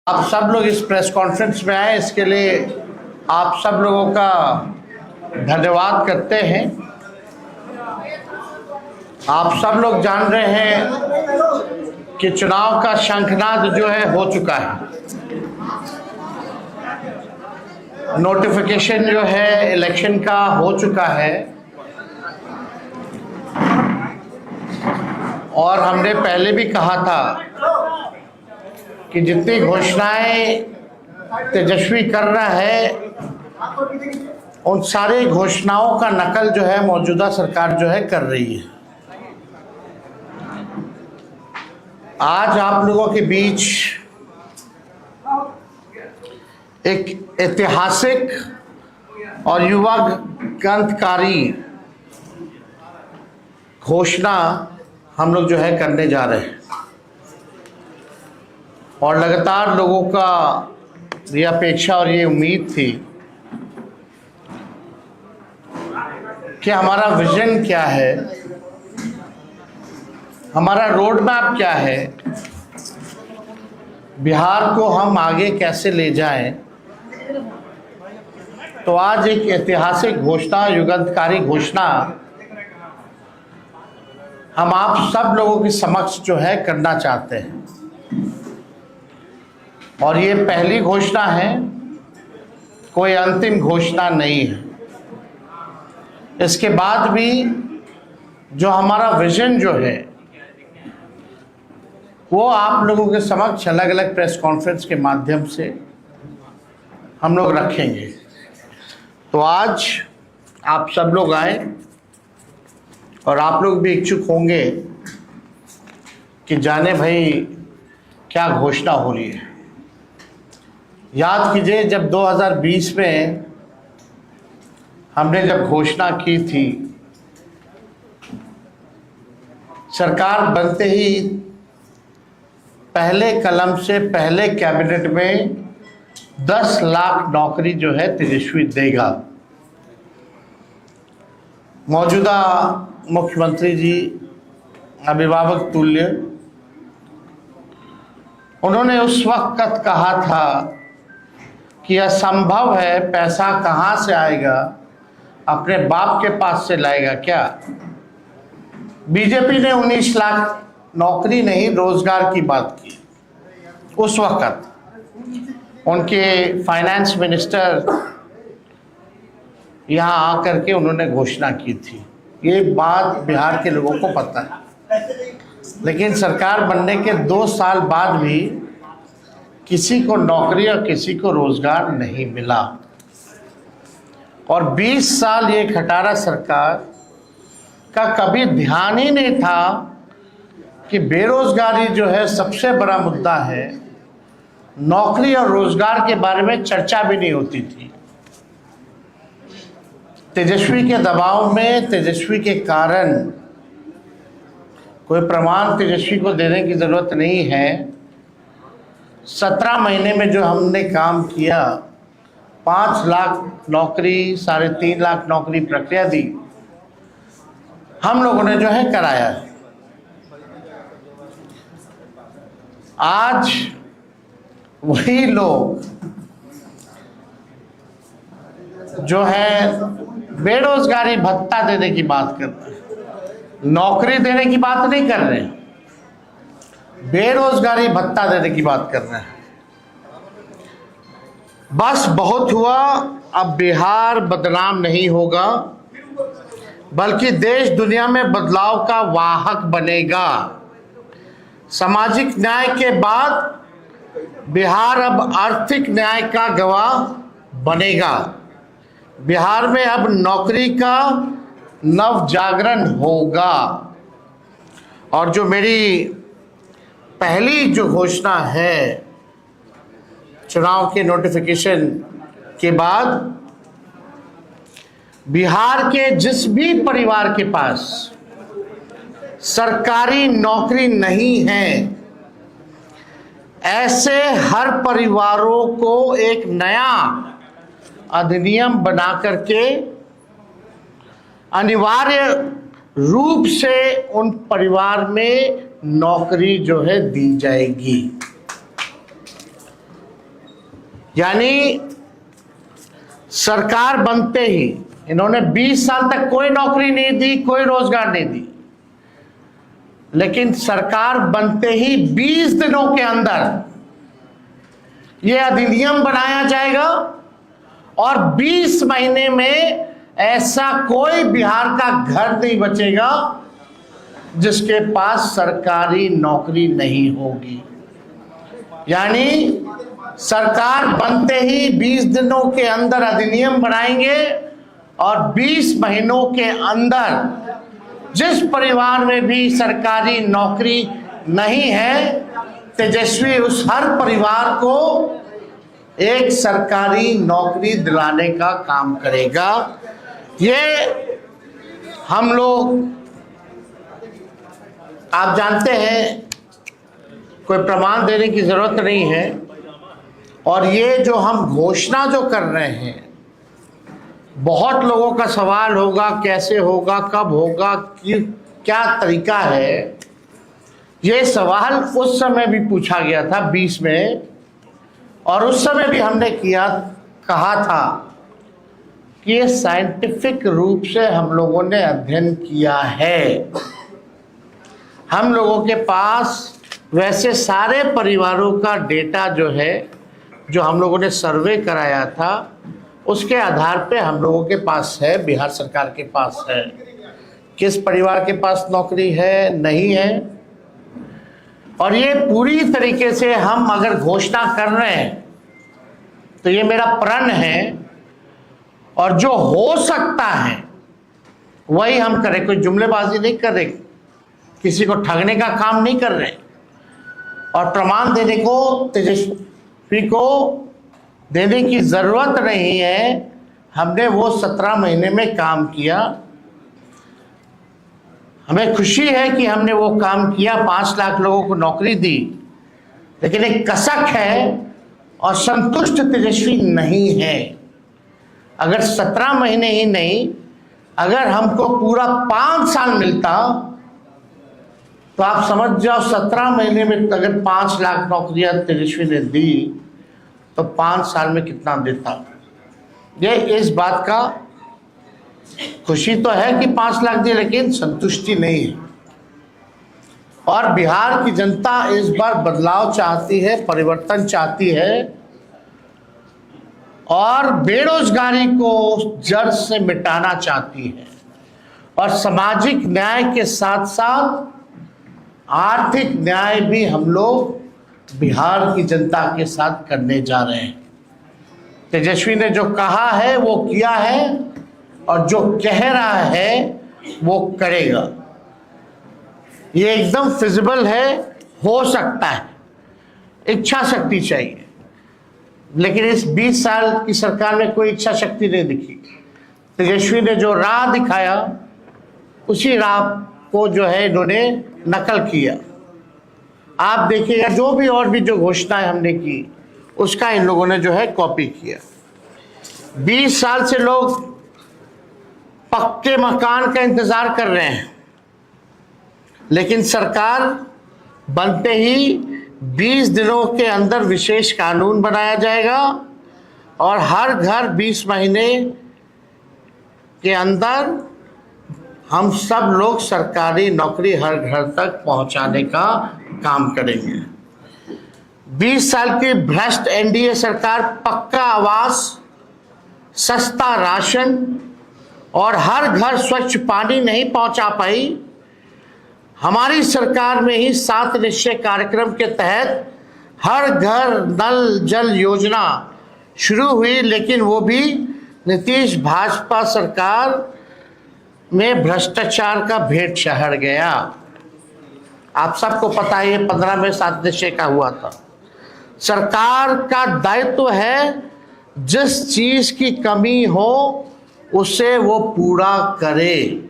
आप सब लोग इस प्रेस कॉन्फ्रेंस में आए, इसके लिए आप सब लोगों का धन्यवाद करते हैं। आप सब लोग जान रहे हैं कि चुनाव का शंखनाद जो है हो चुका है। नोटिफिकेशन जो है इलेक्शन का हो चुका है और हमने पहले भी कहा था कि जितनी घोषणाएं तेजस्वी कर रहा है उन सारी घोषणाओं का नकल जो है मौजूदा सरकार जो है कर रही है। आज आप लोगों के बीच एक ऐतिहासिक और युवा क्रांतिकारी घोषणा हम लोग जो है करने जा रहे हैं और लगातार लोगों का ये अपेक्षा और ये उम्मीद थी कि हमारा विजन क्या है, हमारा रोड मैप क्या है, बिहार को हम आगे कैसे ले जाएं। तो आज एक ऐतिहासिक घोषणा, युगांतकारी घोषणा हम आप सब लोगों के समक्ष जो है करना चाहते हैं और ये पहली घोषणा है, कोई अंतिम घोषणा नहीं है। इसके बाद भी जो हमारा विजन जो है वो आप लोगों के समक्ष अलग अलग प्रेस कॉन्फ्रेंस के माध्यम से हम लोग रखेंगे। तो आज आप सब लोग आए और आप लोग भी इच्छुक होंगे कि जाने भाई क्या घोषणा हो रही है। याद कीजिए जब 2020 में हमने जब घोषणा की थी, सरकार बनते ही पहले कलम से पहले कैबिनेट में 10 लाख नौकरी जो है तेजस्वी देगा। मौजूदा मुख्यमंत्री जी अभिभावक तुल्य, उन्होंने उस वक्त कहा था कि असंभव है, पैसा कहाँ से आएगा, अपने बाप के पास से लाएगा क्या। बीजेपी ने 19 लाख नौकरी नहीं रोजगार की बात की। उस वक्त उनके फाइनेंस मिनिस्टर यहाँ आकर के उन्होंने घोषणा की थी। ये बात बिहार के लोगों को पता है, लेकिन सरकार बनने के 2 साल बाद भी किसी को नौकरी और किसी को रोजगार नहीं मिला और 20 साल ये खटारा सरकार का कभी ध्यान ही नहीं था कि बेरोजगारी जो है सबसे बड़ा मुद्दा है। नौकरी और रोजगार के बारे में चर्चा भी नहीं होती थी। तेजस्वी के दबाव में, तेजस्वी के कारण, कोई प्रमाण तेजस्वी को देने की जरूरत नहीं है, 17 महीने में जो हमने काम किया, 5 लाख नौकरी, 3.5 लाख नौकरी प्रक्रिया दी, हम लोगों ने जो है कराया है। आज वही लोग जो है बेरोजगारी भत्ता देने की बात कर रहे हैं, नौकरी देने की बात नहीं कर रहे हैं, बेरोजगारी भत्ता देने की बात कर रहे हैं। बस बहुत हुआ, अब बिहार बदनाम नहीं होगा बल्कि देश दुनिया में बदलाव का वाहक बनेगा। सामाजिक न्याय के बाद बिहार अब आर्थिक न्याय का गवाह बनेगा। बिहार में अब नौकरी का नव जागरण होगा और जो मेरी पहली जो घोषणा है चुनाव के नोटिफिकेशन के बाद, बिहार के जिस भी परिवार के पास सरकारी नौकरी नहीं है, ऐसे हर परिवारों को एक नया अधिनियम बना करके अनिवार्य रूप से उन परिवार में नौकरी जो है दी जाएगी। यानी सरकार बनते ही इन्होंने 20 साल तक कोई नौकरी नहीं दी, कोई रोजगार नहीं दी, लेकिन सरकार बनते ही 20 दिनों के अंदर यह अधिनियम बनाया जाएगा और 20 महीने में ऐसा कोई बिहार का घर नहीं बचेगा जिसके पास सरकारी नौकरी नहीं होगी। यानी सरकार बनते ही 20 दिनों के अंदर अधिनियम बनाएंगे और 20 महीनों के अंदर जिस परिवार में भी सरकारी नौकरी नहीं है, तेजस्वी उस हर परिवार को एक सरकारी नौकरी दिलाने का काम करेगा। ये हम लोग, आप जानते हैं, कोई प्रमाण देने की जरूरत नहीं है। और ये जो हम घोषणा जो कर रहे हैं, बहुत लोगों का सवाल होगा कैसे होगा, कब होगा, क्या तरीका है। ये सवाल उस समय भी पूछा गया था 20 में, और उस समय भी हमने कहा था कि ये साइंटिफिक रूप से हम लोगों ने अध्ययन किया है। हम लोगों के पास वैसे सारे परिवारों का डेटा जो है, जो हम लोगों ने सर्वे कराया था, उसके आधार पे हम लोगों के पास है, बिहार सरकार के पास है, किस परिवार के पास नौकरी है, नहीं है। और ये पूरी तरीके से हम अगर घोषणा कर रहे हैं तो ये मेरा प्रण है, और जो हो सकता है वही हम करें। कोई जुमलेबाजी नहीं कर रहे, किसी को ठगने का काम नहीं कर रहे, और प्रमाण देने को तेजस्वी को देने की जरूरत नहीं है। हमने वो 17 महीने में काम किया, हमें खुशी है कि हमने वो काम किया, 5 लाख लोगों को नौकरी दी। लेकिन एक कसक है और संतुष्ट तेजस्वी नहीं है। अगर 17 महीने ही नहीं, अगर हमको पूरा 5 साल मिलता तो आप समझ जाओ 17 महीने में अगर 5 लाख नौकरियां तेजस्वी ने दी तो 5 साल में कितना देता। ये इस बात का खुशी तो है कि 5 लाख दिए, लेकिन संतुष्टि नहीं है। और बिहार की जनता इस बार बदलाव चाहती है, परिवर्तन चाहती है, और बेरोजगारी को जड़ से मिटाना चाहती है, और सामाजिक न्याय के साथ साथ आर्थिक न्याय भी हम लोग बिहार की जनता के साथ करने जा रहे हैं। तेजस्वी ने जो कहा है वो किया है, और जो कह रहा है वो करेगा। ये एकदम फिजिबल है, हो सकता है, इच्छा शक्ति चाहिए। लेकिन इस 20 साल की सरकार में कोई इच्छा शक्ति नहीं दिखी। तेजस्वी ने जो राह दिखाया, उसी राह को जो है इन्होंने नकल किया। आप देखिएगा, जो भी और भी जो घोषणाएं हमने की, उसका इन लोगों ने जो है कॉपी किया। 20 साल से लोग पक्के मकान का इंतजार कर रहे हैं, लेकिन सरकार बनते ही 20 दिनों के अंदर विशेष कानून बनाया जाएगा, और हर घर 20 महीने के अंदर हम सब लोग सरकारी नौकरी हर घर तक पहुंचाने का काम करेंगे। 20 साल की भ्रष्ट एनडीए सरकार पक्का आवास, सस्ता राशन और हर घर स्वच्छ पानी नहीं पहुंचा पाई। हमारी सरकार में ही 7 निश्चय कार्यक्रम के तहत हर घर नल जल योजना शुरू हुई, लेकिन वो भी नीतीश भाजपा सरकार में भ्रष्टाचार का भेंट चढ़ गया। आप सबको पता है, ये 15 में 7 निश्चय का हुआ था। सरकार का दायित्व है जिस चीज की कमी हो उसे वो पूरा करे।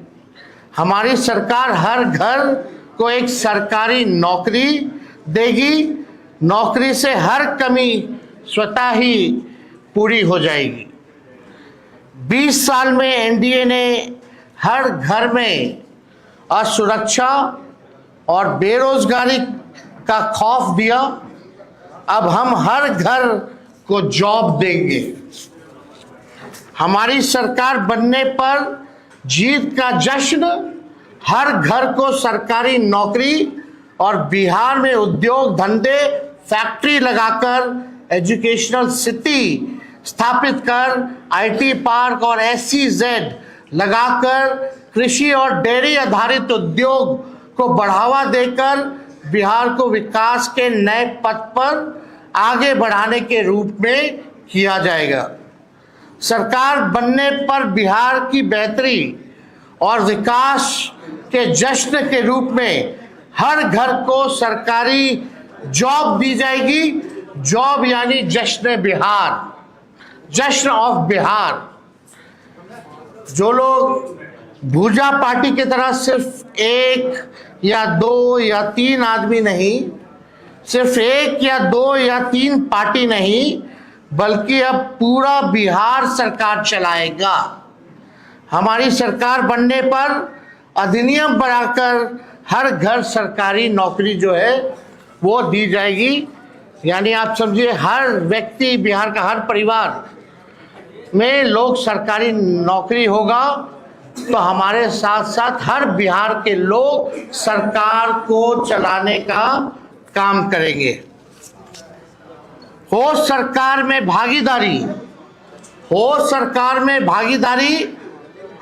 हमारी सरकार हर घर को एक सरकारी नौकरी देगी, नौकरी से हर कमी स्वतः ही पूरी हो जाएगी। 20 साल में एनडीए ने हर घर में असुरक्षा और बेरोजगारी का खौफ दिया। अब हम हर घर को जॉब देंगे। हमारी सरकार बनने पर जीत का जश्न, हर घर को सरकारी नौकरी और बिहार में उद्योग धंधे फैक्ट्री लगाकर एजुकेशनल सिटी स्थापित कर आईटी पार्क और SEZ लगाकर कृषि और डेयरी आधारित उद्योग को बढ़ावा देकर बिहार को विकास के नए पथ पर आगे बढ़ाने के रूप में किया जाएगा। सरकार बनने पर बिहार की बेहतरी और विकास के जश्न के रूप में हर घर को सरकारी जॉब दी जाएगी। जॉब यानी जश्न बिहार, जश्न ऑफ बिहार। जो लोग भूजा पार्टी की तरह सिर्फ 1 या 2 या 3 आदमी नहीं, सिर्फ 1 या 2 या 3 पार्टी नहीं, बल्कि अब पूरा बिहार सरकार चलाएगा। हमारी सरकार बनने पर अधिनियम बनाकर हर घर सरकारी नौकरी जो है वो दी जाएगी। यानी आप समझिए हर व्यक्ति, बिहार का हर परिवार में लोग सरकारी नौकरी होगा, तो हमारे साथ साथ हर बिहार के लोग सरकार को चलाने का काम करेंगे। हो सरकार में भागीदारी, हो सरकार में भागीदारी,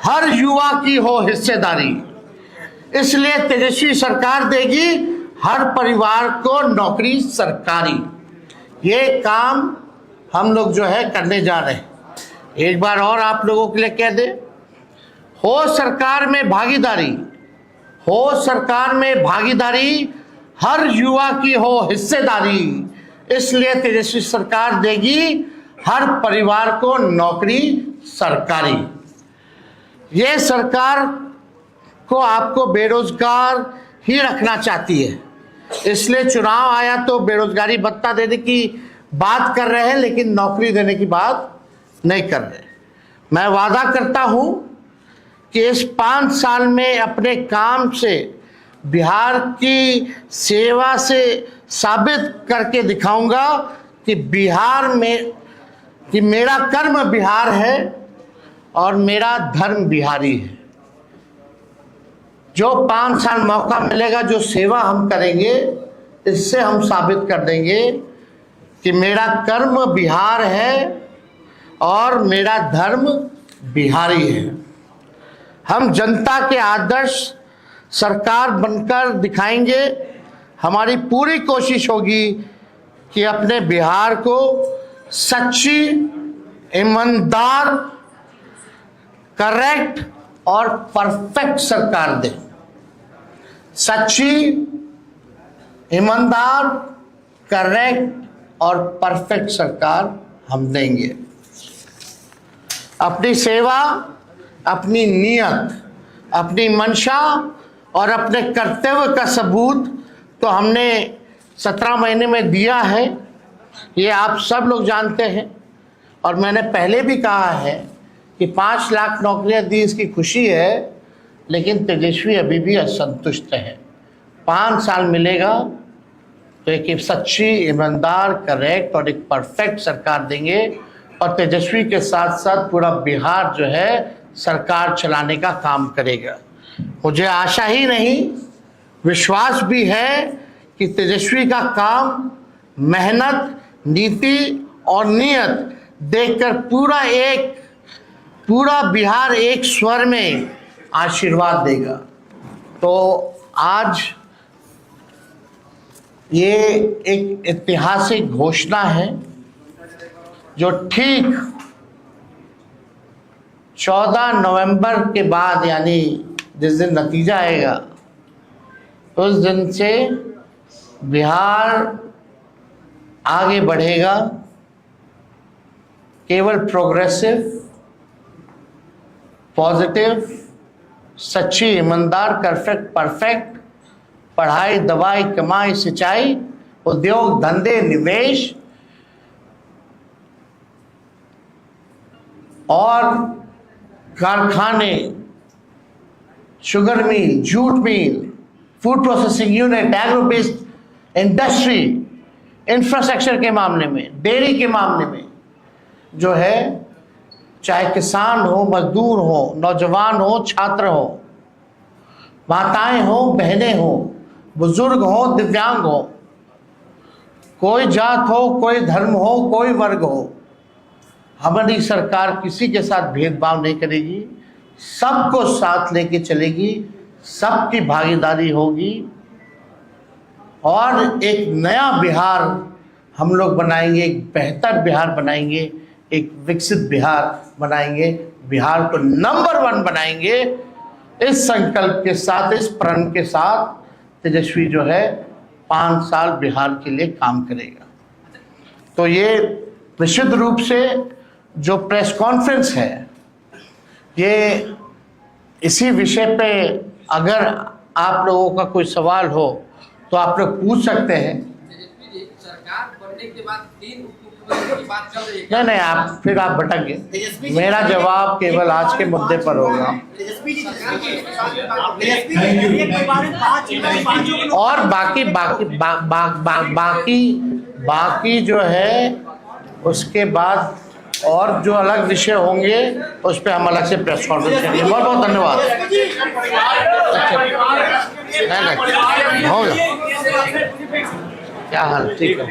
हर युवा की हो हिस्सेदारी। इसलिए तेजस्वी सरकार देगी हर परिवार को नौकरी सरकारी। ये काम हम लोग जो है करने जा रहे हैं। एक बार और आप लोगों के लिए कह दे, हो सरकार में भागीदारी, हो सरकार में भागीदारी, हर युवा की हो हिस्सेदारी। इसलिए तेजस्वी सरकार देगी हर परिवार को नौकरी सरकारी। ये सरकार को आपको बेरोजगार ही रखना चाहती है, इसलिए चुनाव आया तो बेरोजगारी भत्ता देने की बात कर रहे हैं, लेकिन नौकरी देने की बात नहीं कर रहे। मैं वादा करता हूं कि इस 5 साल में अपने काम से बिहार की सेवा से साबित करके दिखाऊंगा कि बिहार में कि मेरा कर्म बिहार है और मेरा धर्म बिहारी है। जो 5 साल मौका मिलेगा, जो सेवा हम करेंगे, इससे हम साबित कर देंगे कि मेरा कर्म बिहार है और मेरा धर्म बिहारी है। हम जनता के आदर्श सरकार बनकर दिखाएंगे। हमारी पूरी कोशिश होगी कि अपने बिहार को सच्ची, ईमानदार, करेक्ट और परफेक्ट सरकार दें। सच्ची, ईमानदार, करेक्ट और परफेक्ट सरकार हम देंगे। अपनी सेवा, अपनी नियत, अपनी मंशा और अपने कर्तव्य का सबूत तो हमने 17 महीने में दिया है, ये आप सब लोग जानते हैं। और मैंने पहले भी कहा है कि 5 लाख नौकरियां दी, इसकी खुशी है, लेकिन तेजस्वी अभी भी असंतुष्ट है। 5 साल मिलेगा तो एक सच्ची, ईमानदार, करेक्ट और एक परफेक्ट सरकार देंगे, और तेजस्वी के साथ साथ पूरा बिहार जो है सरकार चलाने का काम करेगा। मुझे आशा ही नहीं, विश्वास भी है कि तेजस्वी का काम, मेहनत, नीति और नियत देखकर पूरा बिहार एक स्वर में आशीर्वाद देगा। तो आज ये एक ऐतिहासिक घोषणा है जो ठीक 14 नवंबर के बाद, यानी जिस दिन नतीजा आएगा उस दिन से बिहार आगे बढ़ेगा। केवल प्रोग्रेसिव, पॉजिटिव, सच्ची, ईमानदार, परफेक्ट, पढ़ाई, दवाई, कमाई, सिंचाई, उद्योग, धंधे, निवेश और कारखाने, sugar mill, jute mill, food processing unit, agro based industry, infrastructure के मामले में, डेयरी के मामले में जो है, चाहे किसान हो, मजदूर हो, नौजवान हो, छात्र हो, माताएं हो, बहनें हो, बुजुर्ग हो, दिव्यांग हो, कोई जात हो, कोई धर्म हो, कोई वर्ग हो, हमारी सरकार किसी के साथ भेदभाव नहीं करेगी, सबको साथ लेके चलेगी, सबकी भागीदारी होगी और एक नया बिहार हम लोग बनाएंगे, एक बेहतर बिहार बनाएंगे, एक विकसित बिहार बनाएंगे, बिहार को नंबर 1 बनाएंगे। इस संकल्प के साथ, इस प्रण के साथ तेजस्वी जो है 5 साल बिहार के लिए काम करेगा। तो ये निश्चित रूप से जो प्रेस कॉन्फ्रेंस है, ये इसी विषय पे अगर आप लोगों का कोई सवाल हो तो आप लोग पूछ सकते हैं। सरकार बनने के बाद 3 उपमुख्यमंत्री की बात चल रही है। नहीं, आप फिर आप भटक गए। मेरा जवाब केवल आज के मुद्दे पर होगा और बाकी जो है उसके बाद और जो अलग विषय होंगे उस पर हम अलग से प्रेस कॉन्फ्रेंस करेंगे। बहुत बहुत धन्यवाद। होगा क्या हाल? ठीक है।